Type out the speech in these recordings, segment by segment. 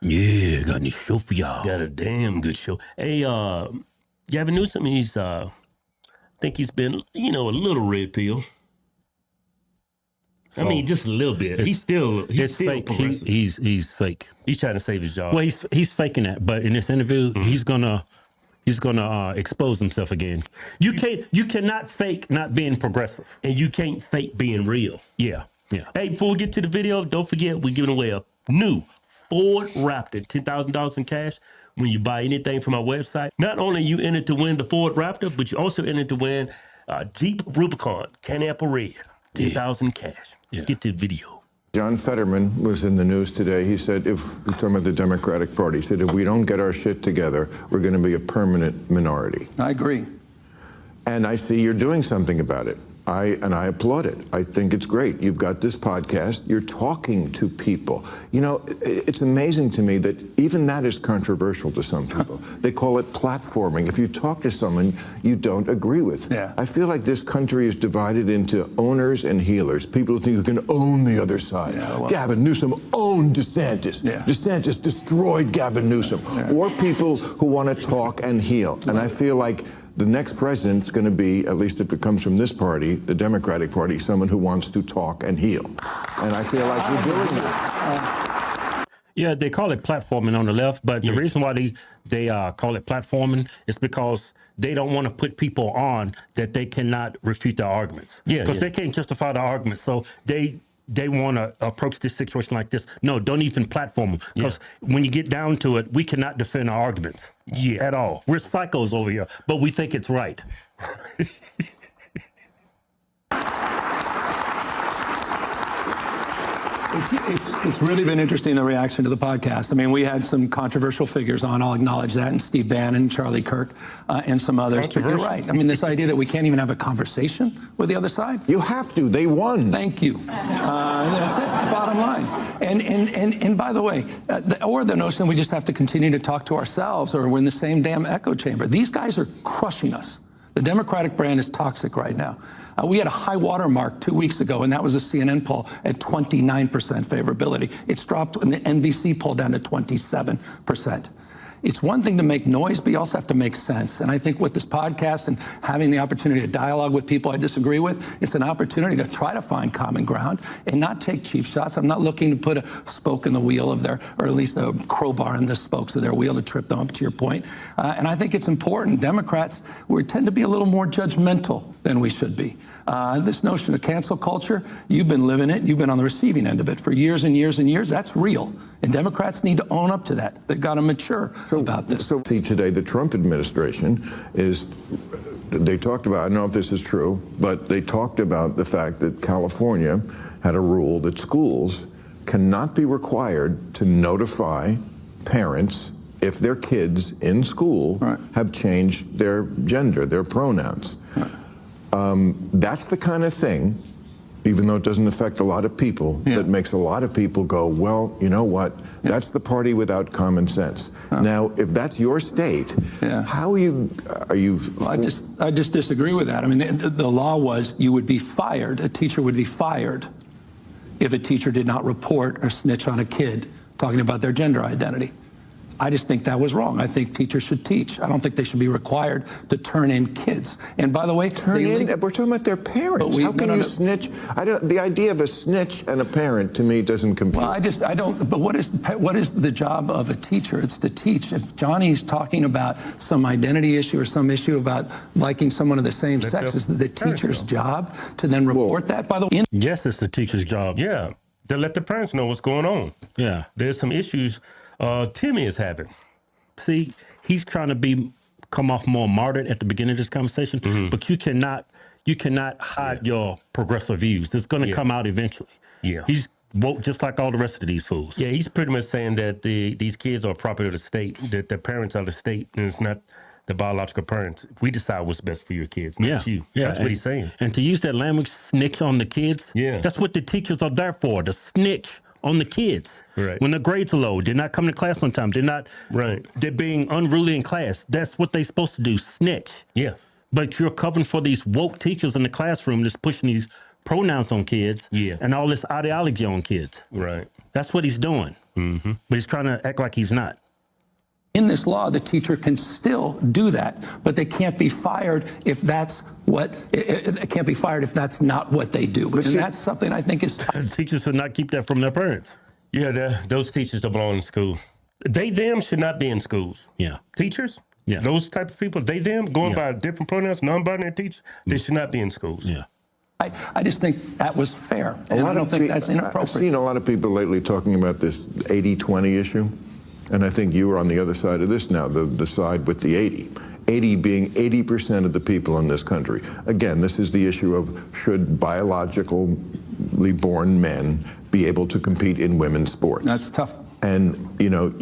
Yeah, got a new show for y'all. Got a damn good show. Hey, Gavin Newsom, he's I think he's been, a little red pill. So, I mean, just a little bit. He's still fake. He's fake. He's trying to save his job. Well, he's faking that, but in this interview, he's gonna expose himself again. You cannot fake not being progressive, and you can't fake being real. Yeah. Hey, before we get to the video, don't forget we're giving away a new Ford Raptor, $10,000 in cash when you buy anything from our website. Not only you enter to win the Ford Raptor, but you also enter to win a Jeep Rubicon Can-Apple Red, $10,000 cash. Let's get to the video. John Fetterman was in the news today. He said, we're talking about the Democratic Party, he said, if we don't get our shit together, we're going to be a permanent minority. I agree. And I see you're doing something about it. I applaud it. I think it's great. You've got this podcast. You're talking to people. It's amazing to me that even that is controversial to some people. They call it platforming. If you talk to someone you don't agree with. Yeah. I feel like this country is divided into owners and healers. People who think you can own the other side. Yeah, well, Gavin Newsom owned DeSantis. Yeah. DeSantis destroyed Gavin Newsom. Yeah. Or people who want to talk and heal. And I feel like the next president is going to be, at least if it comes from this party, the Democratic Party, someone who wants to talk and heal. And I feel like we're doing that. Yeah, they call it platforming on the left, but the reason why they call it platforming is because they don't want to put people on that they cannot refute their arguments. Because they can't justify the arguments. So they want to approach this situation like this. No, don't even platform them. Because when you get down to it, we cannot defend our arguments at all. We're psychos over here, but we think it's right. It's really been interesting, the reaction to the podcast. I mean, we had some controversial figures on, I'll acknowledge that, and Steve Bannon, Charlie Kirk, and some others. But you're right. I mean, this idea that we can't even have a conversation with the other side. You have to. They won. Thank you. That's it, bottom line. And by the way, or the notion we just have to continue to talk to ourselves or we're in the same damn echo chamber. These guys are crushing us. The Democratic brand is toxic right now. We had a high water mark 2 weeks ago, and that was a CNN poll at 29% favorability. It's dropped in the NBC poll down to 27%. It's one thing to make noise, but you also have to make sense. And I think with this podcast and having the opportunity to dialogue with people I disagree with, it's an opportunity to try to find common ground and not take cheap shots. I'm not looking to put a spoke in the wheel of their, or at least a crowbar in the spokes of their wheel to trip them up, to your point. And I think it's important. Democrats, we tend to be a little more judgmental than we should be. This notion of cancel culture, you've been living it. You've been on the receiving end of it for years and years and years. That's real. And Democrats need to own up to that. They've got to mature about this. So see today, the Trump administration they talked about, I don't know if this is true, but they talked about the fact that California had a rule that schools cannot be required to notify parents if their kids in school have changed their gender, their pronouns. That's the kind of thing, even though it doesn't affect a lot of people, that makes a lot of people go, well, you know what? That's the party without common sense. Now, if that's your state, how are you? Well, I just disagree with that. I mean, the law was you would be fired. A teacher would be fired if a teacher did not report or snitch on a kid talking about their gender identity. I just think that was wrong. I think teachers should teach. I don't think they should be required to turn in kids. And by the way, we're talking about their parents. How can you snitch? The idea of a snitch and a parent to me doesn't compute. Well, I don't. But what is the job of a teacher? It's to teach. If Johnny's talking about some identity issue or some issue about liking someone of the same sex, is the teacher's job to then report that? By the way, yes, it's the teacher's job. Yeah, to let the parents know what's going on. Yeah, there's some issues. Timmy is having. See, he's trying to come off more martyred at the beginning of this conversation, but you cannot hide your progressive views. It's going to come out eventually. Yeah, he's woke just like all the rest of these fools. Yeah, he's pretty much saying that these kids are property of the state, that their parents are the state, and it's not the biological parents. We decide what's best for your kids, not you. Yeah, that's what he's saying. And to use that language, snitch on the kids. Yeah, that's what the teachers are there for. To snitch on the kids. Right. When the grades are low, they're not coming to class on time. They're not. Right. They're being unruly in class. That's what they're supposed to do. Snitch. Yeah. But you're covering for these woke teachers in the classroom that's pushing these pronouns on kids. Yeah. And all this ideology on kids. Right. That's what he's doing. But he's trying to act like he's not. In this law, the teacher can still do that, but they can't be fired if that's what, it can't be fired if that's not what they do. And that's something I think is... Teachers should not keep that from their parents. Yeah, those teachers don't belong in school. They, them should not be in schools. Yeah. Teachers, yeah, those type of people, they, them, going by different pronouns, non-binary teachers, they should not be in schools. Yeah. I just think that was fair. And I don't think that's inappropriate. I've seen a lot of people lately talking about this 80-20 issue. And I think you are on the other side of this now, the side with the 80. 80 being 80% of the people in this country. Again, this is the issue of should biologically born men be able to compete in women's sports? That's tough. And, you know,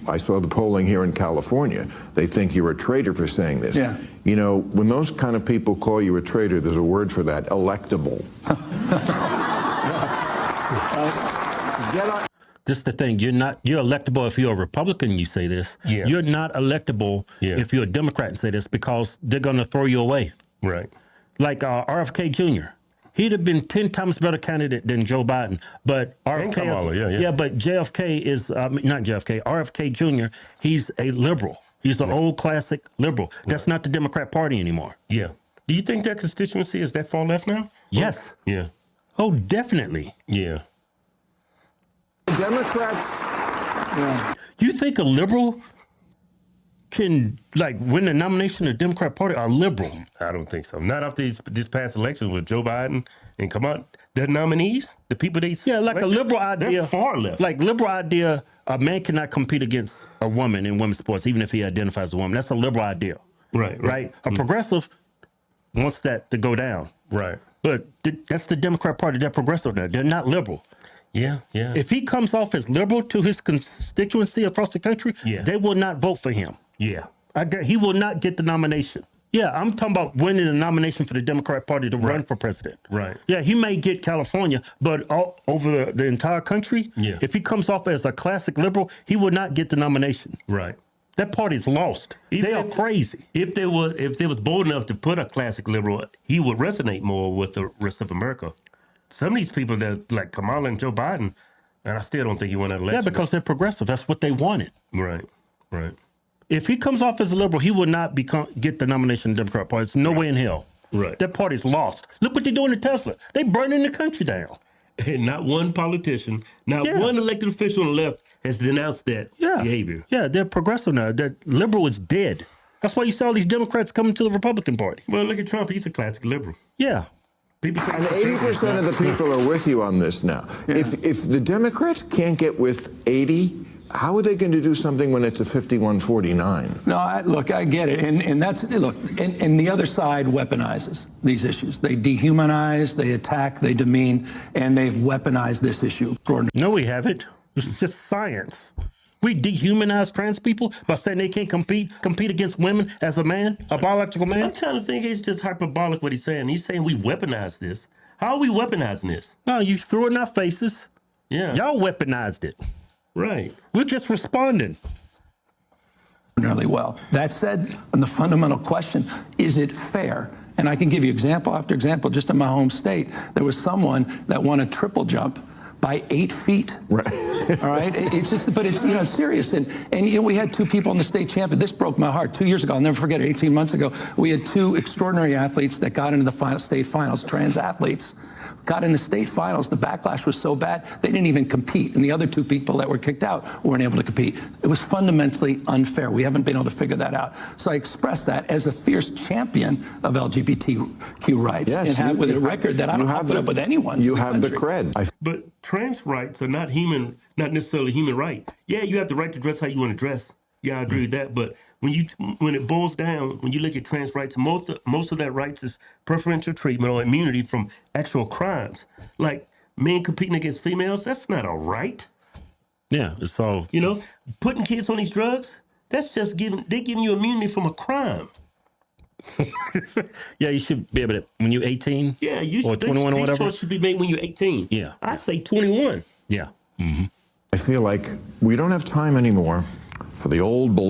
I saw the polling here in California. They think you're a traitor for saying this. Yeah. You know, when those kind of people call you a traitor, there's a word for that, electable. Get on. This is the thing. You're electable if you're a Republican, you say this. Yeah. You're not electable if you're a Democrat and say this, because they're going to throw you away. Right. Like RFK Jr. He'd have been 10 times better candidate than Joe Biden. But RFK but JFK is, not JFK, RFK Jr., he's a liberal. He's an old classic liberal. That's not the Democrat Party anymore. Yeah. Do you think that constituency is that far left now? Yes. Yeah. Oh, definitely. Yeah. Democrats. You think a liberal can win the nomination of the Democrat Party? A liberal? I don't think so. Not after this past election with Joe Biden and come on, the nominees, the people they like a liberal idea. They're far left. Like liberal idea, a man cannot compete against a woman in women's sports, even if he identifies as a woman. That's a liberal idea. Right. A progressive wants that to go down. Right. But that's the Democrat Party. They're progressive now. They're not liberal. Yeah. If he comes off as liberal to his constituency across the country, they will not vote for him. Yeah. He will not get the nomination. Yeah, I'm talking about winning the nomination for the Democrat Party to run for president. Right. Yeah, he may get California, but all over the entire country, if he comes off as a classic liberal, he will not get the nomination. Right. That party's lost. They are crazy. If they was bold enough to put a classic liberal, he would resonate more with the rest of America. Some of these people that like Kamala and Joe Biden, and I still don't think he won that election. Yeah, because they're progressive. That's what they wanted. Right. If he comes off as a liberal, he will not get the nomination of the Democrat Party. It's no way in hell. Right. That party's lost. Look what they're doing to Tesla. They burning the country down. And not one politician, not one elected official on the left has denounced that behavior. Yeah, they're progressive now. That liberal is dead. That's why you saw all these Democrats coming to the Republican Party. Well, look at Trump. He's a classic liberal. Yeah. And 80% of the people are with you on this now. Yeah. If the Democrats can't get with 80, how are they going to do something when it's a 51-49? No, look, I get it. And that's, look, and the other side weaponizes these issues. They dehumanize, they attack, they demean, and they've weaponized this issue. No, we haven't. It's just science. We dehumanize trans people by saying they can't compete against women as a man, a biological man. I'm trying to think it's just hyperbolic what he's saying. He's saying we weaponize this. How are we weaponizing this? No, you threw it in our faces. Yeah. Y'all weaponized it. Right. We're just responding. Really well. That said, on the fundamental question, is it fair? And I can give you example after example. Just in my home state, there was someone that won a triple jump by 8 feet. Right. All right. It's just, but it's, serious. And we had two people in the state champion. This broke my heart. 2 years ago, I'll never forget it. 18 months ago, we had two extraordinary athletes that got into the state finals, trans athletes. Got in the state finals. The backlash was so bad, they didn't even compete. And the other two people that were kicked out weren't able to compete. It was fundamentally unfair. We haven't been able to figure that out. So I express that as a fierce champion of LGBTQ rights, yes, and have with a record that I don't have put up with anyone. You have the cred. But trans rights are not necessarily human right. Yeah, you have the right to dress how you want to dress. Yeah, I agree with that. But when it boils down, when you look at trans rights, most of that rights is preferential treatment or immunity from actual crimes. Like men competing against females, that's not a right. Yeah, it's all... Putting kids on these drugs, that's just giving you immunity from a crime. Yeah, you should be able to, when you're 18 or 21 or whatever. These should be made when you're 18. Yeah. I say 21. Yeah. Mm-hmm. I feel like we don't have time anymore for the old bull.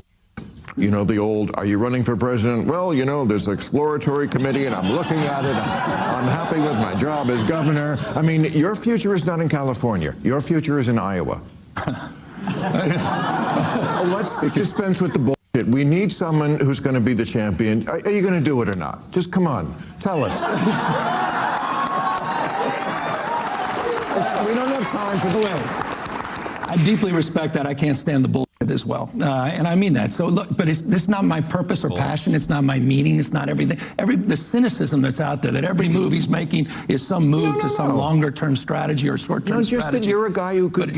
You know, the old, are you running for president? Well, you know, there's an exploratory committee and I'm looking at it. I'm happy with my job as governor. I mean, your future is not in California. Your future is in Iowa. Let's dispense with the bullshit. We need someone who's going to be the champion. Are you going to do it or not? Just come on. Tell us. We don't have time for the way. I deeply respect that. I can't stand the bullshit as well. And I mean that. So look, but this is not my purpose or passion. It's not my meaning. It's not everything. The cynicism that's out there, that every move he's making is some move to some longer term strategy or short term strategy. Just that you're a guy who could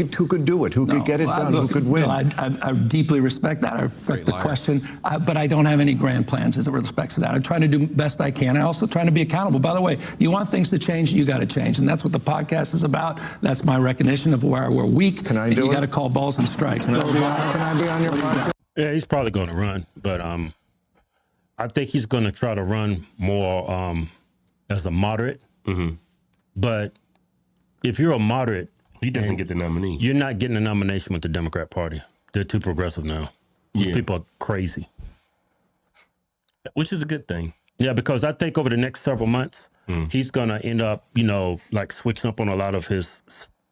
do it, who could get it done, who could win. I deeply respect that. I respect the question, but I don't have any grand plans as it respects to that. I'm trying to do best I can. I'm also trying to be accountable. By the way, you want things to change, you got to change. And that's what the podcast is about. That's my recognition of where we're weak. Can I do it? You got to call balls and strikes. Can I be on your podcast? Yeah, he's probably going to run, but I think he's going to try to run more as a moderate. Mm-hmm. But if you're a moderate, he doesn't get the nominee. You're not getting a nomination with the Democrat Party. They're too progressive now. These people are crazy. Which is a good thing. Yeah, because I think over the next several months, he's going to end up, like switching up on a lot of his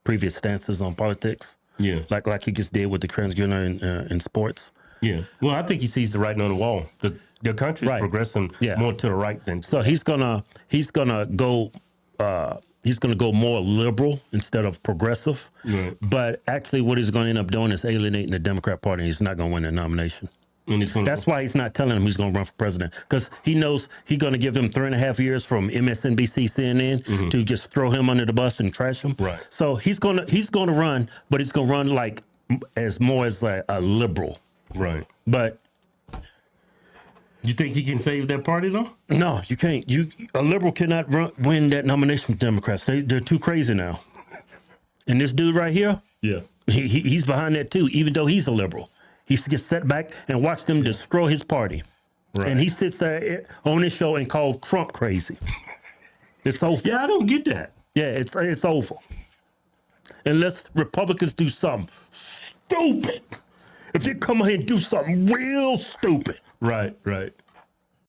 previous stances on politics. Yeah, like he just did with the transgender in sports. Yeah, well, I think he sees the writing on the wall. The country's progressing more to the right than. So he's gonna go more liberal instead of progressive. Right. But actually, what he's going to end up doing is alienating the Democrat Party. He's not going to win the nomination. That's why he's not telling him he's going to run for president, because he knows he's going to give him 3.5 years from MSNBC, CNN to just throw him under the bus and trash him. Right. So he's going to run, but he's going to run like as a liberal. Right. But you think he can save that party though? No, you can't. A liberal cannot win that nomination with Democrats. They're too crazy now. And this dude right here, he's behind that too, even though he's a liberal. He gets set back and watch them destroy his party. Right. And he sits there on his show and calls Trump crazy. It's over. Yeah, I don't get that. Yeah, it's over. Unless Republicans do something stupid. If they come here and do something real stupid. Right.